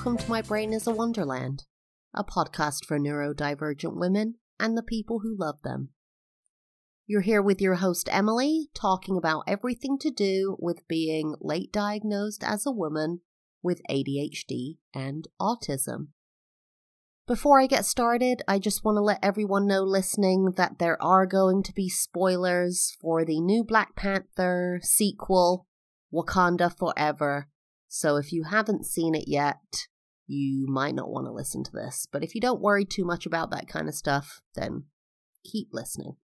welcome to My Brain is a Wonderland, a podcast for neurodivergent women and the people who love them. You're here with your host Emily, talking about everything to do with being late diagnosed as a woman with ADHD and autism. Before I get started, I just want to let everyone know listening that there are going to be spoilers for the new Black Panther sequel, Wakanda Forever. So if you haven't seen it yet, you might not want to listen to this. But if you don't worry too much about that kind of stuff, then keep listening.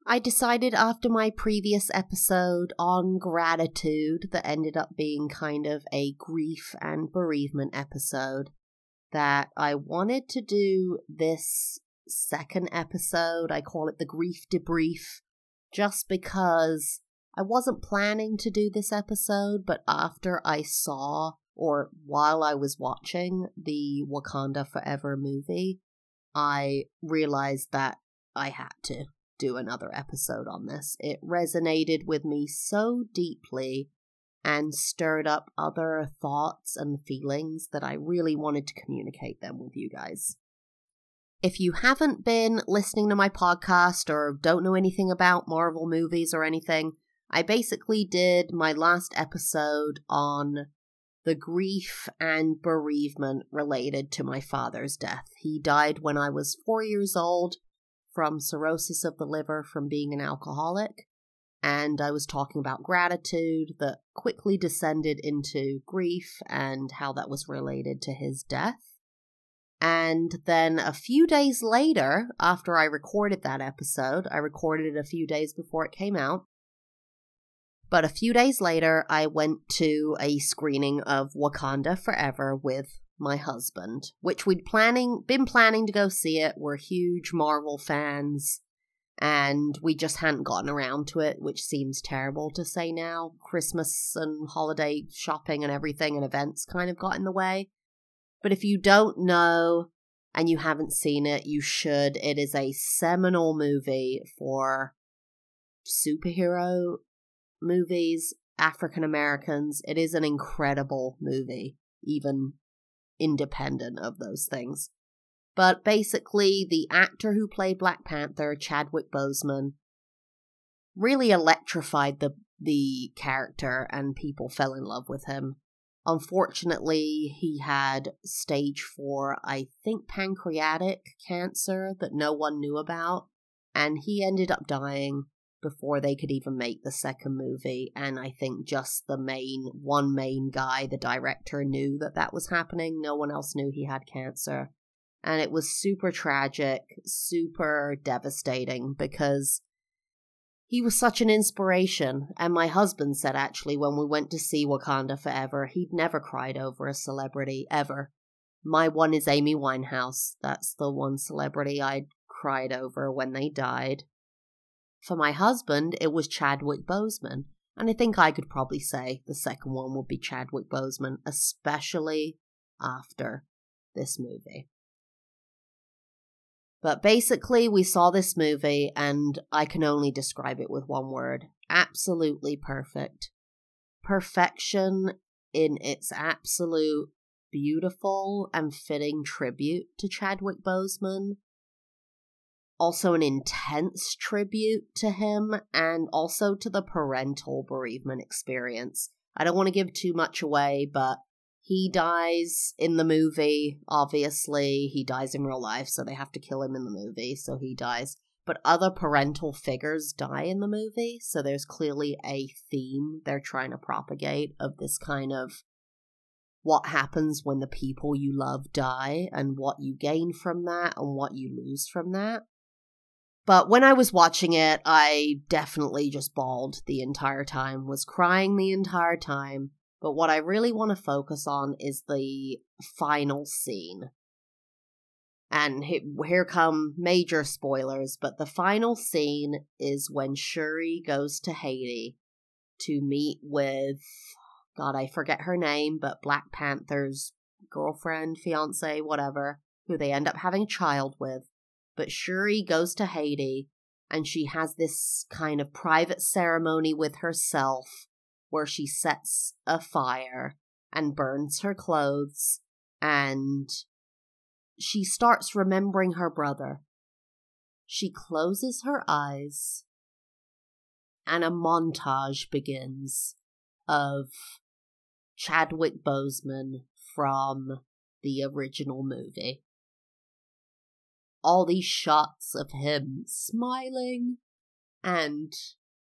I decided after my previous episode on gratitude that ended up being kind of a grief and bereavement episode that I wanted to do this second episode. I call it the Grief Debrief, just because I wasn't planning to do this episode, but after I saw, or while I was watching the Wakanda Forever movie, I realized that I had to do another episode on this. It resonated with me so deeply and stirred up other thoughts and feelings that I really wanted to communicate them with you guys. If you haven't been listening to my podcast or don't know anything about Marvel movies or anything, I basically did my last episode on the grief and bereavement related to my father's death. He died when I was 4 years old from cirrhosis of the liver from being an alcoholic. And I was talking about gratitude that quickly descended into grief and how that was related to his death. And then a few days later, after I recorded that episode, I recorded it a few days before it came out, but a few days later, I went to a screening of Wakanda Forever with my husband, which we'd been planning to go see it. We're huge Marvel fans, and we just hadn't gotten around to it, which seems terrible to say now. Christmas and holiday shopping and everything and events kind of got in the way. But if you don't know and you haven't seen it, you should. It is a seminal movie for superhero movies, African Americans. It is an incredible movie, even independent of those things. But basically, the actor who played Black Panther, Chadwick Boseman, really electrified the character and people fell in love with him. Unfortunately, he had stage 4, I think, pancreatic cancer that no one knew about, and he ended up dying before they could even make the second movie. And I think just the one main guy, the director, knew that was happening. No one else knew he had cancer. And it was super tragic, super devastating, because he was such an inspiration. And my husband said, actually, when we went to see Wakanda Forever, he'd never cried over a celebrity, ever. My one is Amy Winehouse. That's the one celebrity I'd cried over when they died. For my husband, it was Chadwick Boseman. And I think I could probably say the second one would be Chadwick Boseman, especially after this movie. But basically, we saw this movie, and I can only describe it with one word. Absolutely perfect. Perfection in its absolute beautiful and fitting tribute to Chadwick Boseman. Also an intense tribute to him, and also to the parental bereavement experience. I don't want to give too much away, but he dies in the movie, obviously. He dies in real life, so they have to kill him in the movie, so he dies. But other parental figures die in the movie, so there's clearly a theme they're trying to propagate of this kind of what happens when the people you love die, and what you gain from that, and what you lose from that. But when I was watching it, I definitely just bawled the entire time, was crying the entire time. But what I really want to focus on is the final scene. And here come major spoilers, but the final scene is when Shuri goes to Haiti to meet with, God, I forget her name, but Black Panther's girlfriend, fiance, whatever, who they end up having a child with. But Shuri goes to Haiti, and she has this kind of private ceremony with herself where she sets a fire and burns her clothes, and she starts remembering her brother. She closes her eyes, and a montage begins of Chadwick Boseman from the original movie. All these shots of him smiling and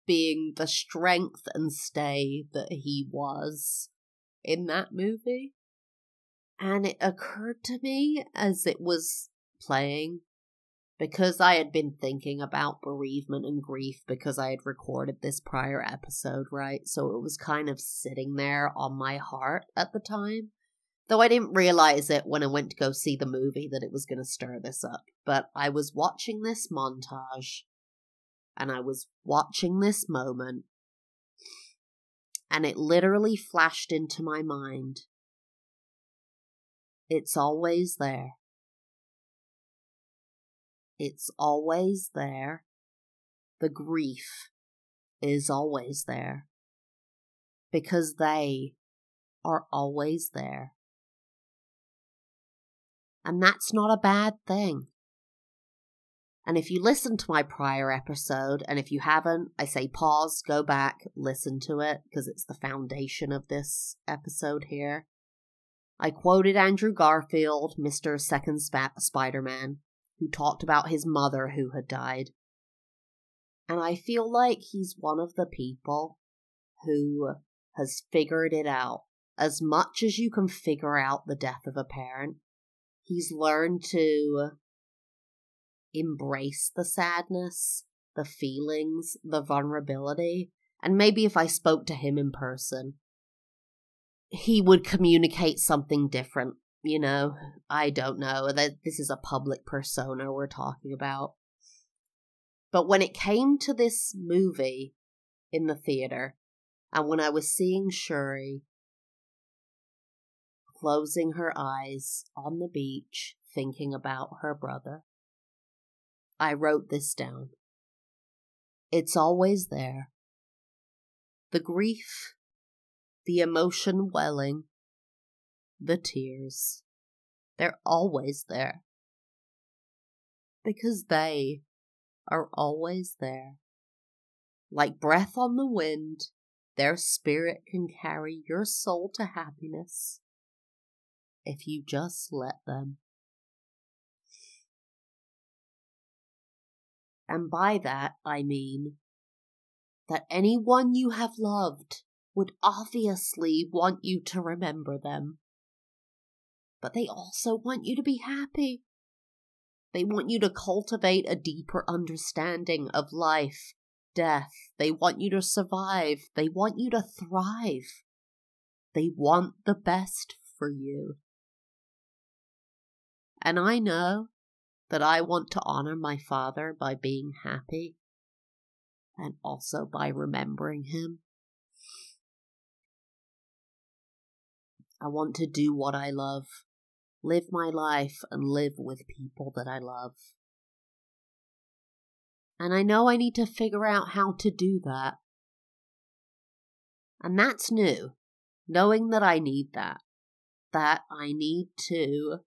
being the strength and stay that he was in that movie. And it occurred to me as it was playing, because I had been thinking about bereavement and grief because I had recorded this prior episode, right? So it was kind of sitting there on my heart at the time. Though I didn't realize it when I went to go see the movie that it was going to stir this up. But I was watching this montage, and I was watching this moment, and it literally flashed into my mind. It's always there. It's always there. The grief is always there. Because they are always there. And that's not a bad thing. And if you listen to my prior episode, and if you haven't, I say pause, go back, listen to it, because it's the foundation of this episode here. I quoted Andrew Garfield, Mr. Second Spider-Man, who talked about his mother who had died. And I feel like he's one of the people who has figured it out. As much as you can figure out the death of a parent, he's learned to embrace the sadness, the feelings, the vulnerability. And maybe if I spoke to him in person, he would communicate something different. You know, I don't know. This is a public persona we're talking about. But when it came to this movie in the theater, and when I was seeing Shuri closing her eyes on the beach, thinking about her brother, I wrote this down. It's always there. The grief, the emotion welling, the tears, they're always there. Because they are always there. Like breath on the wind, their spirit can carry your soul to happiness if you just let them. And by that, I mean that anyone you have loved would obviously want you to remember them. But they also want you to be happy. They want you to cultivate a deeper understanding of life, death. They want you to survive. They want you to thrive. They want the best for you. And I know that I want to honor my father by being happy and also by remembering him. I want to do what I love, live my life, and live with people that I love. And I know I need to figure out how to do that. And that's new, knowing that I need that. That I need to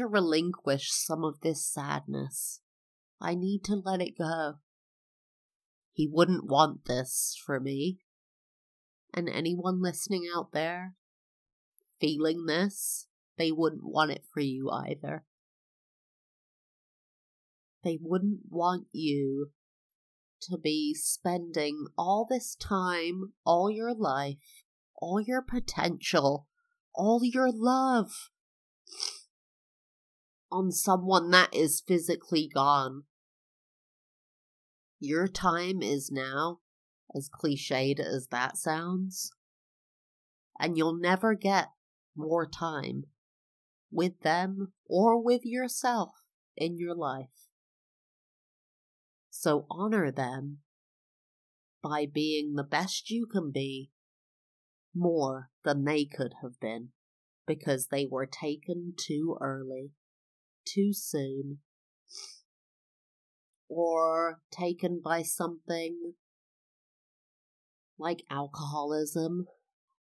relinquish some of this sadness. I need to let it go. He wouldn't want this for me. And anyone listening out there, feeling this, they wouldn't want it for you either. They wouldn't want you to be spending all this time, all your life, all your potential, all your love on someone that is physically gone. Your time is now, as cliched as that sounds, and you'll never get more time with them or with yourself in your life. So honor them by being the best you can be, more than they could have been, because they were taken too early, too soon, or taken by something like alcoholism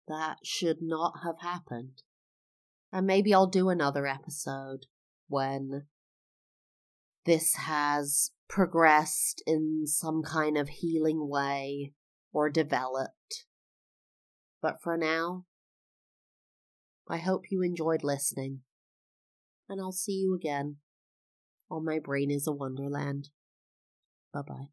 that should not have happened. And maybe I'll do another episode when this has progressed in some kind of healing way or developed. But for now, I hope you enjoyed listening, and I'll see you again on My Brain is a Wonderland. Bye-bye.